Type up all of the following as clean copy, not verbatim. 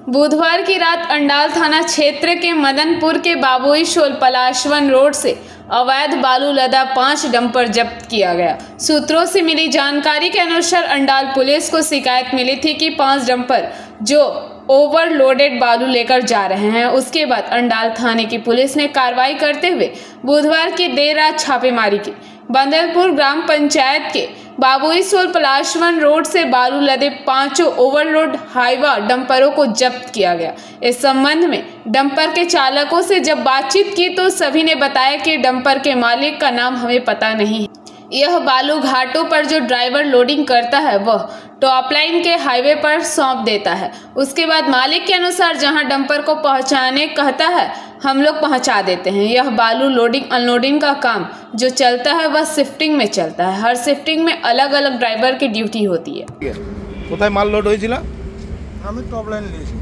बुधवार की रात अंडाल थाना क्षेत्र के मदनपुर के बाबुई शोल पलाशवन रोड से अवैध बालू लदा 5 डंपर जब्त किया गया। सूत्रों से मिली जानकारी के अनुसार अंडाल पुलिस को शिकायत मिली थी कि 5 डंपर जो ओवरलोडेड बालू लेकर जा रहे हैं। उसके बाद अंडाल थाने की पुलिस ने कार्रवाई करते हुए बुधवार की देर रात छापेमारी की। बंदरपुर ग्राम पंचायत के बाबुई शोल पलाशवन रोड से बालू लदे 5 ओवरलोड हाइवा डंपरों को जब्त किया गया। इस संबंध में डंपर के चालकों से जब बातचीत की तो सभी ने बताया कि डंपर के मालिक का नाम हमें पता नहीं है। यह बालू घाटों पर जो ड्राइवर लोडिंग करता है वह टॉप लाइन के हाईवे पर सौंप देता है। उसके बाद मालिक के अनुसार जहां डंपर को पहुंचाने कहता है हम लोग पहुंचा देते हैं। यह बालू लोडिंग अनलोडिंग का काम जो चलता है वह शिफ्टिंग में चलता है। हर शिफ्टिंग में अलग अलग ड्राइवर की ड्यूटी होती है। কোথায় মাল লোড হয়েছিল? আমি টপ লাইন নিয়েছি।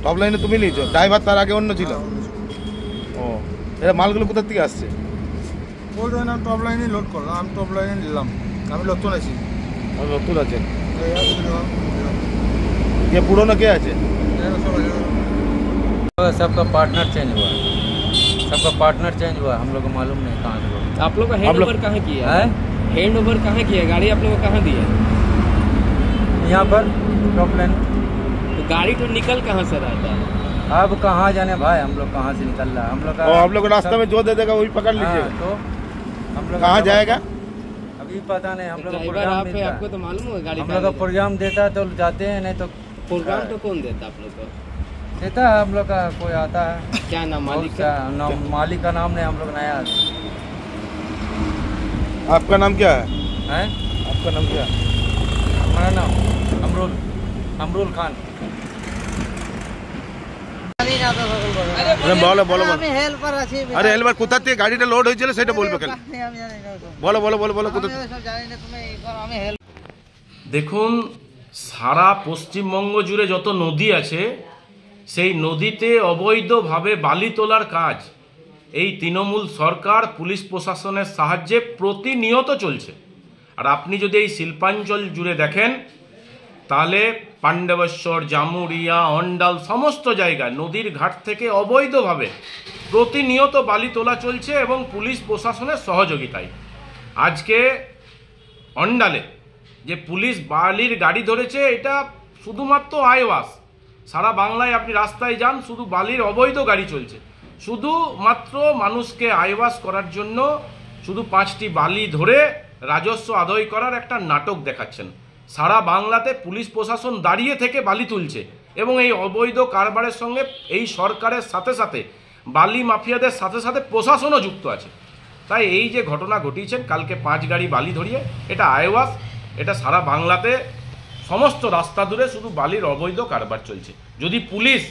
টপ লাইনে তুমি নিয়েছো, ড্রাইভার তার আগে অন্য ছিল? ও, এরা মালগুলো কোথা থেকে আসছে? বলতে না টপ লাইনে লোড করলাম, আমি টপ লাইনে নিলাম। আমি নতুন আছি। নতুন আছে। ये पुराना क्या है? सबका पार्टनर चेंज हुआ, सबका पार्टनर चेंज हुआ, हम लोग को मालूम नहीं कहाँ से। आप लोग का हैंड ओवर कहाँ किया है? हैंड ओवर कहाँ किया? गाड़ी आप लोग को कहाँ दी है? यहाँ पर टॉप लाइन। तो गाड़ी तो निकल कहाँ से रहा था? अब कहाँ जाने भाई, हम लोग कहाँ से निकल रहा है? हम लोग का आप लोग रास्ते में जो दे देगा वही पकड़ लीजिएगा। तो हम लोग कहाँ जाएगा अभी पता नहीं। हम लोग प्रोग्राम देता है, आपको तो मालूम होगा गाड़ी हम लोग का प्रोग्राम देता है तो जाते हैं, नहीं तो प्रोग्राम तो कौन देता आप लोग को? देता है हम लोग का कोई आता है। क्या नाम मालिक का? मालिक का नाम नहीं, हम लोग नया। आपका नाम क्या है? हैं? आपका नाम क्या है? हमारा नाम अमरुल खान। बोलो बोलो अरे हेल्पर কোথা থেকে গাড়িটা লোড হয়েছিল সেটা বলবে কেন? বলো বলো বলো বলো কোথা? দেখুন, সারা পশ্চিমবঙ্গ জুড়ে যত নদী আছে সেই নদীতে অবৈধভাবে বালি তোলার কাজ এই তৃণমূল সরকার পুলিশ প্রশাসনের সাহায্যে প্রতিনিয়ত চলছে। আর আপনি যদি এই শিল্পাঞ্চল জুড়ে দেখেন তাহলে পাণ্ডবেশ্বর, জামুরিয়া, অন্ডাল সমস্ত জায়গায় নদীর ঘাট থেকে অবৈধভাবে প্রতিনিয়ত বালি তোলা চলছে এবং পুলিশ প্রশাসনের সহযোগিতায়। আজকে অন্ডালে যে পুলিশ বালির গাড়ি ধরেছে এটা শুধুমাত্র আইওয়াস। সারা বাংলায় আপনি রাস্তায় যান শুধু বালির অবৈধ গাড়ি চলছে। শুধুমাত্র মানুষকে আইওয়াস করার জন্য শুধু 5টি বালি ধরে রাজস্ব আদায় করার একটা নাটক দেখাচ্ছেন। সারা বাংলাতে পুলিশ প্রশাসন দাঁড়িয়ে থেকে বালি তুলছে এবং এই অবৈধ কারবারের সঙ্গে এই সরকারের সাথে সাথে বালি মাফিয়াদের সাথে সাথে প্রশাসনও যুক্ত আছে। তাই এই যে ঘটনা ঘটিয়েছেন কালকে 5 গাড়ি বালি ধরিয়ে, এটা আইওয়াস। এটা সারা বাংলাতে সমস্ত রাস্তা ধরে শুধু বালির অবৈধ কারবার চলছে। যদি পুলিশ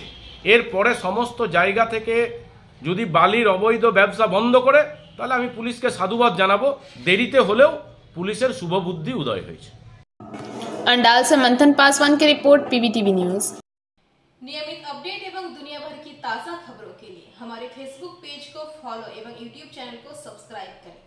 এর পরে সমস্ত জায়গা থেকে যদি বালির অবৈধ ব্যবসা বন্ধ করে তাহলে আমি পুলিশকে সাধুবাদ জানাবো। দেরিতে হলেও পুলিশের শুভ বুদ্ধি উদয় হয়েছে। अंडाल से मंथन पासवान की रिपोर्ट, पीबीटीवी न्यूज। नियमित अपडेट एवं दुनिया भर की ताज़ा खबरों के लिए हमारे फेसबुक पेज को फॉलो एवं यूट्यूब चैनल को सब्सक्राइब करें।